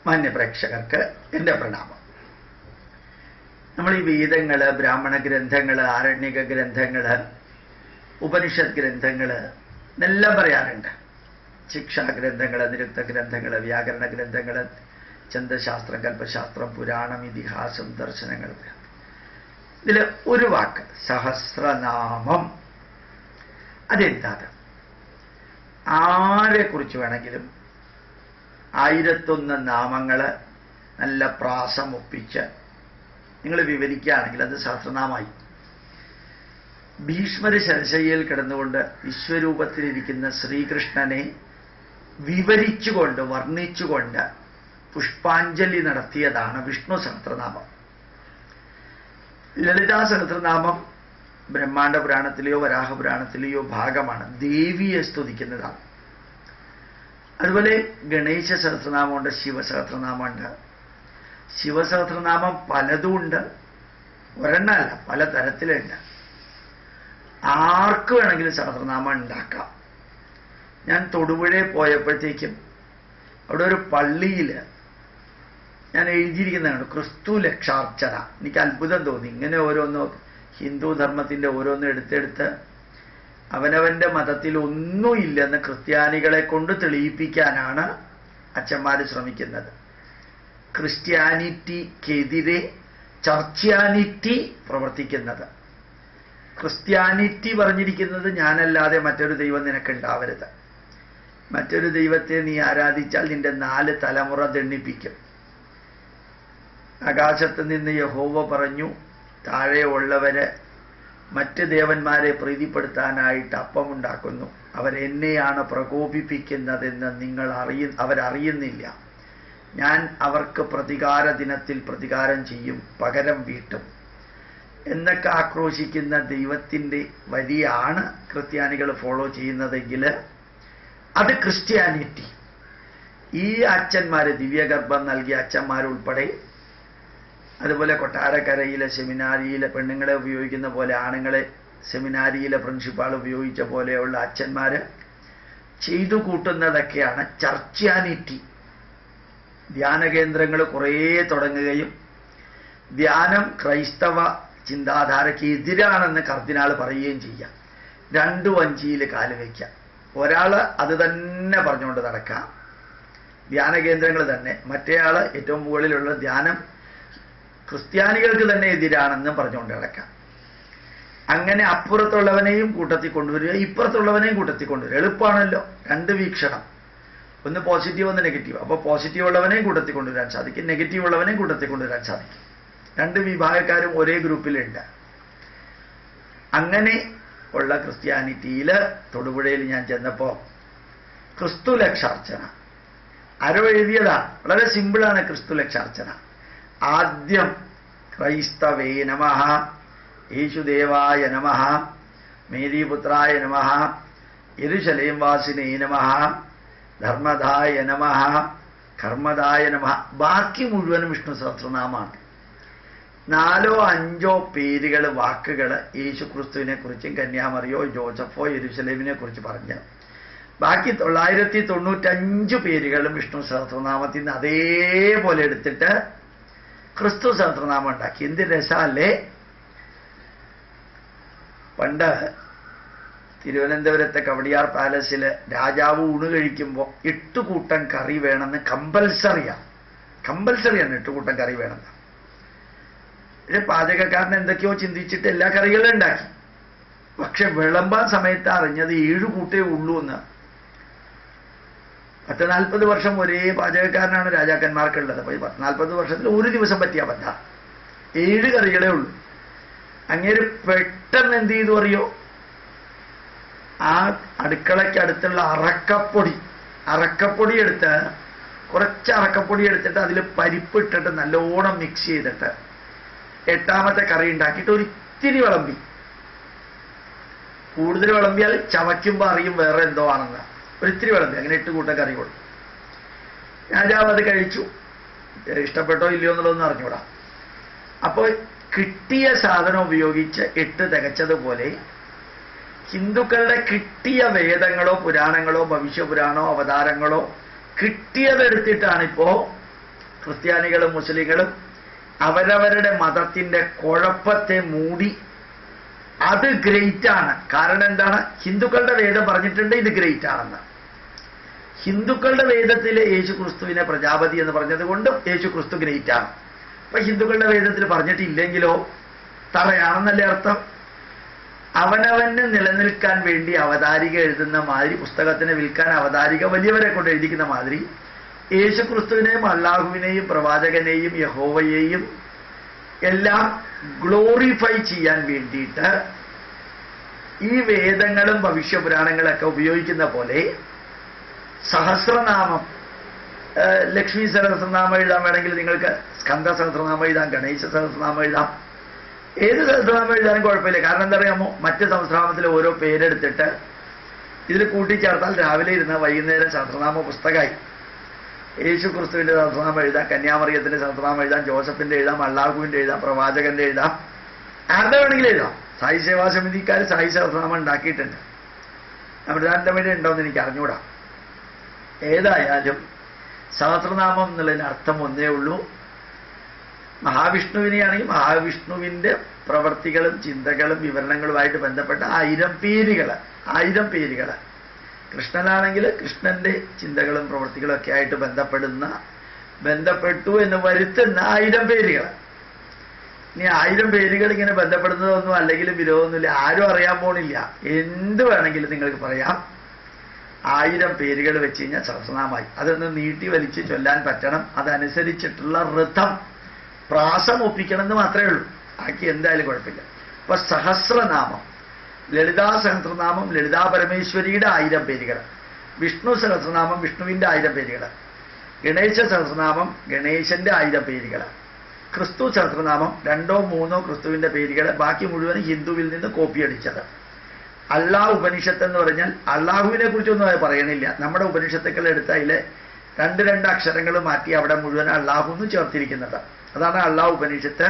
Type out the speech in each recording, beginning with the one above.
മാന്യപ്രേക്ഷകർക്ക് എൻ്റെ പ്രണാമം. നമ്മൾ ഈ വേദങ്ങൾ, ബ്രാഹ്മണ ഗ്രന്ഥങ്ങൾ, ആരണ്യക ഗ്രന്ഥങ്ങൾ, ഉപനിഷത്ത് ഗ്രന്ഥങ്ങൾ എന്നെല്ലാം പറയാറുണ്ട്. ശിക്ഷാഗ്രന്ഥങ്ങൾ, നിരുക്ത ഗ്രന്ഥങ്ങൾ, വ്യാകരണ ഗ്രന്ഥങ്ങൾ, ഛന്ദശാസ്ത്രം, കൽപ്പശാസ്ത്രം, പുരാണം, ഇതിഹാസം, ദർശനങ്ങൾ. ഇതിൽ ഒരു വാക്ക് സഹസ്രനാമം. അതെന്താണ്? ആരെക്കുറിച്ച് വേണമെങ്കിലും 1001 നാമങ്ങൾ നല്ല പ്രാസമൊപ്പിച്ച് നിങ്ങൾ വിവരിക്കുകയാണെങ്കിൽ അത് സഹസ്രനാമായി. ഭീഷ്മര് ശരശയ്യയിൽ കിടന്നുകൊണ്ട് വിശ്വരൂപത്തിലിരിക്കുന്ന ശ്രീകൃഷ്ണനെ വിവരിച്ചുകൊണ്ട് വർണ്ണിച്ചുകൊണ്ട് പുഷ്പാഞ്ജലി നടത്തിയതാണ് വിഷ്ണു സഹസ്രനാമം. ലളിതാ സഹസ്രനാമം ബ്രഹ്മാണ്ഡ പുരാണത്തിലെയോ വരാഹപുരാണത്തിലെയോ ഭാഗമാണ്, ദേവിയെ സ്തുതിക്കുന്നതാണ്. അതുപോലെ ഗണേശ സഹസ്രനാമമുണ്ട്, ശിവസഹസ്രനാമമുണ്ട്. ശിവസഹസ്രനാമം പലതുമുണ്ട്, ഒരെണ്ണമല്ല, പല തരത്തിലുണ്ട്. ആർക്ക് വേണമെങ്കിലും സഹസ്രനാമം ഉണ്ടാക്കാം. ഞാൻ തൊടുപുഴയിൽ പോയപ്പോഴത്തേക്കും അവിടെ ഒരു പള്ളിയിൽ ഞാൻ എഴുതിയിരിക്കുന്നതാണ് ക്രിസ്തു ലക്ഷാർച്ചന. എനിക്ക് അത്ഭുതം തോന്നി. ഇങ്ങനെ ഓരോന്നോ ഹിന്ദു ധർമ്മത്തിൻ്റെ ഓരോന്നും എടുത്തെടുത്ത് അവനവൻ്റെ മതത്തിൽ ഒന്നുമില്ലെന്ന് ക്രിസ്ത്യാനികളെ കൊണ്ട് തെളിയിപ്പിക്കാനാണ് അച്ഛന്മാർ ശ്രമിക്കുന്നത്. ക്രിസ്ത്യാനിറ്റിക്കെതിരെ ചർച്ച്യാനിറ്റി പ്രവർത്തിക്കുന്നത്. ക്രിസ്ത്യാനിറ്റി പറഞ്ഞിരിക്കുന്നത് ഞാനല്ലാതെ മറ്റൊരു ദൈവം നിനക്കുണ്ടാവരുത്, മറ്റൊരു ദൈവത്തെ നീ ആരാധിച്ചാൽ നിന്റെ 4 തലമുറ ദണ്ഡിപ്പിക്കും. ആകാശത്ത് നിന്ന് യഹോവ പറഞ്ഞു, താഴെ ഉള്ളവര് മറ്റ് ദേവന്മാരെ പ്രീതിപ്പെടുത്താനായിട്ട് അപ്പമുണ്ടാക്കുന്നു, അവരെന്നെയാണ് പ്രകോപിപ്പിക്കുന്നതെന്ന് അവരറിയുന്നില്ല. ഞാൻ അവർക്ക് പ്രതികാര ദിനത്തിൽ പ്രതികാരം ചെയ്യും, പകരം വീട്ടും എന്നൊക്കെ ആക്രോശിക്കുന്ന ദൈവത്തിൻ്റെ വരിയാണ് ക്രിസ്ത്യാനികൾ ഫോളോ ചെയ്യുന്നതെങ്കിൽ അത് ക്രിസ്ത്യാനിറ്റി. ഈ അച്ഛന്മാര്, ദിവ്യഗർഭം നൽകിയ അച്ഛന്മാരുൾപ്പെടെ, അതുപോലെ കൊട്ടാരക്കരയിലെ സെമിനാരിയിലെ പെണ്ണുങ്ങളെ ഉപയോഗിക്കുന്ന പോലെ ആണുങ്ങളെ സെമിനാരിയിലെ പ്രിൻസിപ്പാൾ ഉപയോഗിച്ച പോലെയുള്ള അച്ഛന്മാർ ചെയ്തു കൂട്ടുന്നതൊക്കെയാണ് ചർച്ച്യാനിറ്റി. ധ്യാനകേന്ദ്രങ്ങൾ കുറേ തുടങ്ങുകയും ധ്യാനം ക്രൈസ്തവ ചിന്താധാരയ്ക്ക് എതിരാണെന്ന് കർദിനാൾ പറയുകയും ചെയ്യാം. 2 വഞ്ചിയിൽ കാല് വയ്ക്കാം. ഒരാൾ അത് തന്നെ പറഞ്ഞുകൊണ്ട് നടക്കാം, ധ്യാനകേന്ദ്രങ്ങൾ തന്നെ. മറ്റേയാൾ ഏറ്റവും മുകളിലുള്ള ധ്യാനം ക്രിസ്ത്യാനികൾക്ക് തന്നെ എതിരാണെന്നും പറഞ്ഞുകൊണ്ട് കിടക്കാം. അങ്ങനെ അപ്പുറത്തുള്ളവനെയും കൂട്ടത്തിൽ കൊണ്ടുവരിക, ഇപ്പുറത്തുള്ളവനെയും കൂട്ടത്തിൽ കൊണ്ടുവരിക. എളുപ്പമാണല്ലോ, 2 വീക്ഷണം, ഒന്ന് പോസിറ്റീവ് ഒന്ന് നെഗറ്റീവ്. അപ്പോൾ പോസിറ്റീവ് ഉള്ളവനെയും കൂട്ടത്തിൽ കൊണ്ടുവരാൻ സാധിക്കും, നെഗറ്റീവ് ഉള്ളവനെയും കൂട്ടത്തിൽ കൊണ്ടുവരാൻ സാധിക്കും. 2 വിഭാഗക്കാരും ഒരേ ഗ്രൂപ്പിലുണ്ട്. അങ്ങനെ ഉള്ള ക്രിസ്ത്യാനിറ്റിയിൽ തൊടുപുഴയിൽ ഞാൻ ചെന്നപ്പോൾ ക്രിസ്തു ലക്ഷാർച്ചന ആരോ എഴുതിയതാണ്. വളരെ സിമ്പിളാണ് ക്രിസ്തു ലക്ഷാർച്ചന. ആദ്യം ക്രൈസ്തവേ നമഃ, യേശുദേവായ നമഃ, മേരീപുത്രായ നമഃ, യെരുശലേം വാസിനേ നമഃ, ധർമ്മദായ നമഃ, കർമ്മദായ നമഃ. ബാക്കി മുഴുവനും വിഷ്ണു സഹസ്രനാമമാണ്. 4 or 5 പേരുകൾ, വാക്കുകൾ യേശു ക്രിസ്തുവിനെ കുറിച്ചും കന്യാമറിയോ ജോസഫോ യെരുശലേമിനെ കുറിച്ച് പറഞ്ഞ് ബാക്കി 995 പേരുകളും വിഷ്ണു സഹസ്രനാമത്തിൽ നിന്ന് അതേപോലെ എടുത്തിട്ട് ക്രിസ്തു സഹസ്രനാമം ഉണ്ടാക്കി. എന്ത് രസമല്ലേ! പണ്ട് തിരുവനന്തപുരത്തെ കവടിയാർ പാലസിൽ രാജാവ് ഊണ് കഴിക്കുമ്പോൾ 8 കൂട്ടം കറി വേണമെന്ന് കമ്പൽസറിയാണ്. 8 കൂട്ടം കറി വേണമെന്ന്. പാചകക്കാരൻ എന്തൊക്കെയോ ചിന്തിച്ചിട്ട് എല്ലാ കറികളും ഉണ്ടാക്കി. പക്ഷെ വിളമ്പാൻ സമയത്ത് അറിഞ്ഞത് 7 കൂട്ടേ ഉള്ളൂ എന്ന്. 40 വർഷം ഒരേ പാചകക്കാരനാണ് രാജാക്കന്മാർക്കുള്ളത്. അപ്പോൾ 40 വർഷത്തിൽ ഒരു ദിവസം പറ്റിയാൽ പറ്റാ, 7 കറികളേ ഉള്ളൂ. അങ്ങേര് പെട്ടെന്ന് എന്ത് ചെയ്തു അറിയോ? ആ അടുക്കളയ്ക്കടുത്തുള്ള അറക്കപ്പൊടി എടുത്ത്, കുറച്ച് അറക്കപ്പൊടി എടുത്തിട്ട് അതിൽ പരിപ്പ് ഇട്ടിട്ട് നല്ലോണം മിക്സ് ചെയ്തിട്ട് 8ാമത്തെ കറി ഉണ്ടാക്കിയിട്ട് ഒരിത്തിരി വിളമ്പി. കൂടുതൽ വിളമ്പിയാൽ ചവയ്ക്കുമ്പോൾ അറിയും വേറെ എന്തോ ആണെന്ന്. ഒരിത്തിരി വിളമ്പി. അങ്ങനെ 8 കൂട്ടം കറി കൊടുത്തു. രാജാവ് അത് കഴിച്ചു. ഇഷ്ടപ്പെട്ടോ ഇല്ലയോ എന്നുള്ളതൊന്നും അറിഞ്ഞൂടാ. അപ്പോൾ കിട്ടിയ സാധനം ഉപയോഗിച്ച് 8 തികച്ചതുപോലെ ഹിന്ദുക്കളുടെ കിട്ടിയ വേദങ്ങളോ പുരാണങ്ങളോ ഭവിഷ്യപുരാണോ അവതാരങ്ങളോ കിട്ടിയതെടുത്തിട്ടാണ് ഇപ്പോൾ ക്രിസ്ത്യാനികളും മുസ്ലിങ്ങളും അവരവരുടെ മതത്തിന്റെ കുഴപ്പത്തെ മൂടി അത് ഗ്രേറ്റ് ആണ്. കാരണം എന്താണ്? ഹിന്ദുക്കളുടെ വേദം പറഞ്ഞിട്ടുണ്ട് ഇത് ഗ്രേറ്റ് ആണെന്ന്. ഹിന്ദുക്കളുടെ വേദത്തിലെ യേശു ക്രിസ്തുവിനെ പ്രജാപതി എന്ന് പറഞ്ഞത് കൊണ്ടും യേശു ക്രിസ്തു ഗ്രേറ്റ് ആണ്. അപ്പൊ ഹിന്ദുക്കളുടെ വേദത്തിൽ പറഞ്ഞിട്ടില്ലെങ്കിലോ തറയാണെന്നല്ലേ അർത്ഥം? അവനവന് നിലനിൽക്കാൻ വേണ്ടി അവതാരിക എഴുതുന്ന മാതിരി, പുസ്തകത്തിനെ വിൽക്കാൻ അവതാരിക വലിയവരെ കൊണ്ട് എഴുതിക്കുന്ന മാതിരി, യേശു ക്രിസ്തുവിനെയും അള്ളാഹുവിനെയും പ്രവാചകനെയും യഹോവയെയും എല്ലാം ഗ്ലോറിഫൈ ചെയ്യാൻ വേണ്ടിയിട്ട് ഈ വേദങ്ങളും ഭവിഷ്യപുരാണങ്ങളൊക്കെ ഉപയോഗിക്കുന്ന പോലെ സഹസ്രനാമം, ലക്ഷ്മി സഹസ്രനാമം എഴുതാൻ വേണമെങ്കിൽ നിങ്ങൾക്ക് സ്കന്ദ സഹസ്രനാമം എഴുതാം, ഗണേശ സഹസ്രനാമം എഴുതാം, ഏത് സഹസ്രനാമം എഴുതാനും കുഴപ്പമില്ല. കാരണം എന്താ അറിയാമോ? മറ്റ് സഹസ്രനാമത്തിൽ ഓരോ പേരെടുത്തിട്ട് ഇതിൽ കൂട്ടിച്ചേർത്താൽ രാവിലെ ഇരുന്ന വൈകുന്നേരം സഹസ്രനാമ പുസ്തകമായി. യേശു ക്രിസ്തുവിന്റെ സഹസ്രനാമം എഴുതാം, കന്യാമറിയത്തിന്റെ സഹസ്രനാമം എഴുതാം, ജോസഫിന്റെ എഴുതാം, അള്ളാഹുവിന്റെ എഴുതാം, പ്രവാചകന്റെ എഴുതാം, ആരുടെ വേണമെങ്കിലും എഴുതാം. സായി സേവാ സമിതിക്കാർ സായി സഹസ്രനാമം ഉണ്ടാക്കിയിട്ടുണ്ട്. അമൃതാനന്ദ വേണ്ടി ഉണ്ടോയെന്ന് എനിക്ക് അറിഞ്ഞൂടാ. ഏതായാലും സഹസ്രനാമം എന്നുള്ളതിന് അർത്ഥം ഒന്നേ ഉള്ളൂ. മഹാവിഷ്ണുവിനെയാണെങ്കിൽ മഹാവിഷ്ണുവിന്റെ പ്രവർത്തികളും ചിന്തകളും വിവരണങ്ങളുമായിട്ട് ബന്ധപ്പെട്ട 1000 പേരുകൾ. കൃഷ്ണനാണെങ്കിൽ കൃഷ്ണന്റെ ചിന്തകളും പ്രവൃത്തികളും ഒക്കെ ആയിട്ട് ബന്ധപ്പെട്ടു എന്ന് വരുത്തുന്ന 1000 പേരുകൾ. ഇനി 1000 പേരുകൾ ഇങ്ങനെ ബന്ധപ്പെടുന്നതൊന്നും അല്ലെങ്കിലും വിരോധമൊന്നുമില്ല, ആരും അറിയാൻ പോണില്ല. എന്ത് വേണമെങ്കിലും നിങ്ങൾക്ക് പറയാം. 1000 പേരുകൾ വെച്ച് കഴിഞ്ഞാൽ സഹസ്രനാമായി. അതൊന്ന് നീട്ടി വലിച്ച് ചൊല്ലാൻ പറ്റണം. അതനുസരിച്ചിട്ടുള്ള ഋതം, പ്രാസം ഒപ്പിക്കണം എന്ന് മാത്രമേ ഉള്ളൂ. ബാക്കി എന്തായാലും കുഴപ്പമില്ല. അപ്പൊ സഹസ്രനാമം, ലളിതാ സഹസ്രനാമം ലളിതാ പരമേശ്വരിയുടെ 1000 പേരുകൾ, വിഷ്ണു സഹസ്രനാമം വിഷ്ണുവിന്റെ 1000 പേരുകൾ, ഗണേശ സഹസ്രനാമം ഗണേശന്റെ 1000 പേരുകൾ, ക്രിസ്തു സഹസ്രനാമം 2ഓ 3ഓ ക്രിസ്തുവിന്റെ പേരുകൾ, ബാക്കി മുഴുവൻ ഹിന്ദുവിൽ നിന്ന് കോപ്പി അടിച്ചത്. അള്ളാഹ് ഉപനിഷത്ത് എന്ന് പറഞ്ഞാൽ അള്ളാഹുവിനെ കുറിച്ചൊന്നും അത് പറയണില്ല. നമ്മുടെ ഉപനിഷത്തുക്കൾ എടുത്ത് അതിലെ 2 അക്ഷരങ്ങൾ മാറ്റി അവിടെ മുഴുവൻ അള്ളാഹു എന്ന് ചേർത്തിരിക്കുന്നത്. അതാണ് അള്ളാഹു ഉപനിഷത്ത്.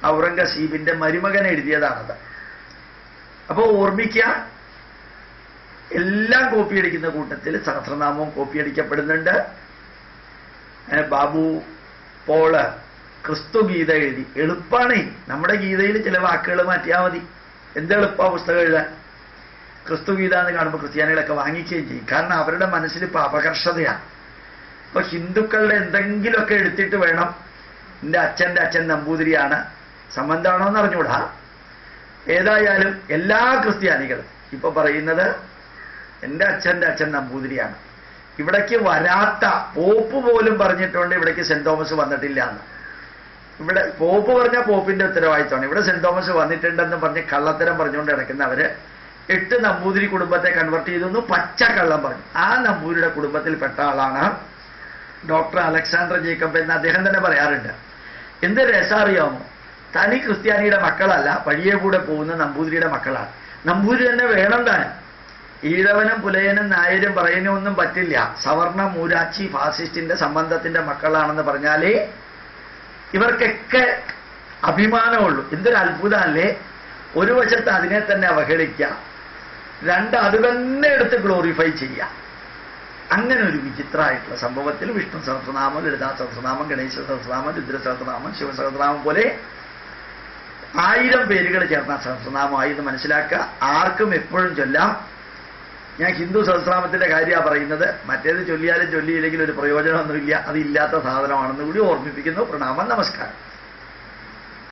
ഔറംഗസീബിന്റെ മരുമകൻ എഴുതിയതാണത്. അപ്പോൾ ഓർമ്മിക്കുക, എല്ലാം കോപ്പി അടിക്കുന്ന കൂട്ടത്തിൽ സഹസ്രനാമവും കോപ്പി അടിക്കപ്പെടുന്നുണ്ട്. ബാബു പോള് ക്രിസ്തു ഗീത എഴുതി. എളുപ്പമാണ്. നമ്മുടെ ഗീതയിൽ ചില വാക്കുകൾ മാറ്റിയാൽ മതി. എന്തെളുപ്പാ പുസ്തകം എഴുതാൻ. ക്രിസ്തു ഗീത എന്ന് കാണുമ്പോൾ ക്രിസ്ത്യാനികളൊക്കെ വാങ്ങിക്കുകയും ചെയ്യും. കാരണം അവരുടെ മനസ്സിൽ ഇപ്പൊ അപകർഷതയാണ്. അപ്പൊ ഹിന്ദുക്കളുടെ എന്തെങ്കിലുമൊക്കെ എടുത്തിട്ട് വേണം, എൻ്റെ അച്ഛൻ്റെ അച്ഛൻ നമ്പൂതിരിയാണ്, സംബന്ധമാണോ എന്ന് അറിഞ്ഞൂടാ. ഏതായാലും എല്ലാ ക്രിസ്ത്യാനികളും ഇപ്പൊ പറയുന്നത് എൻ്റെ അച്ഛൻ്റെ അച്ഛൻ നമ്പൂതിരിയാണ്. ഇവിടേക്ക് വരാത്ത പോപ്പ് പോലും പറഞ്ഞിട്ടുണ്ട് ഇവിടേക്ക് സെന്റ് തോമസ് വന്നിട്ടില്ല എന്ന്. ഇവിടെ പോപ്പ് പറഞ്ഞാൽ പോപ്പിന്റെ ഉത്തരവാദിത്തമാണ്. ഇവിടെ സെന്റ് തോമസ് വന്നിട്ടുണ്ടെന്ന് പറഞ്ഞ് കള്ളത്തരം പറഞ്ഞുകൊണ്ട് കിടക്കുന്നവര് 8 നമ്പൂതിരി കുടുംബത്തെ കൺവെർട്ട് ചെയ്തു പച്ച കള്ളം പറഞ്ഞു. ആ നമ്പൂതിരിയുടെ കുടുംബത്തിൽപ്പെട്ട ആളാണ് ഡോക്ടർ അലക്സാണ്ടർ ജേക്കബ് എന്ന് അദ്ദേഹം തന്നെ പറയാറുണ്ട്. എന്ത് രസം അറിയാമോ? തനി ക്രിസ്ത്യാനിയുടെ മക്കളല്ല, വഴിയെ കൂടെ പോകുന്ന നമ്പൂതിരിയുടെ മക്കളാണ്. നമ്പൂതിരി തന്നെ വേണം താനും. ഈഴവനും പുലയനും നായരും പറയുന്നൊന്നും പറ്റില്ല. സവർണ മൂരാച്ചി ഫാസിസ്റ്റിന്റെ സംബന്ധത്തിന്റെ മക്കളാണെന്ന് പറഞ്ഞാലേ ഇവർക്കൊക്കെ അഭിമാനമുള്ളൂ. എന്തൊരു അത്ഭുതമല്ലേ! ഒരു വശത്ത് അതിനെ തന്നെ അവഹേളിക്കുക, 2 അത് തന്നെ എടുത്ത് ഗ്ലോറിഫൈ ചെയ്യുക. അങ്ങനെ ഒരു വിചിത്രമായിട്ടുള്ള സംഭവത്തിൽ വിഷ്ണു സഹസ്രനാമം, ലളിതാ സഹസ്രനാമം, ഗണേശ സഹസ്രനാമം, രുദ്ര സഹസ്രനാമം, ശിവസഹസ്രനാമം പോലെ 1000 പേരുകൾ ചേർന്ന സഹസ്രനാമമായി എന്ന് മനസ്സിലാക്കുക. ആർക്കും എപ്പോഴും ചൊല്ലാം. ഞാൻ ഹിന്ദു സഹസ്രനാമത്തിന്റെ കാര്യമാണ് പറയുന്നത്. മറ്റേത് ചൊല്ലിയാലും ചൊല്ലിയില്ലെങ്കിൽ ഒരു പ്രയോജനമൊന്നുമില്ല. അതില്ലാത്ത സാധനമാണെന്ന് കൂടി ഓർമ്മിപ്പിക്കുന്നു. പ്രണാമം, നമസ്കാരം.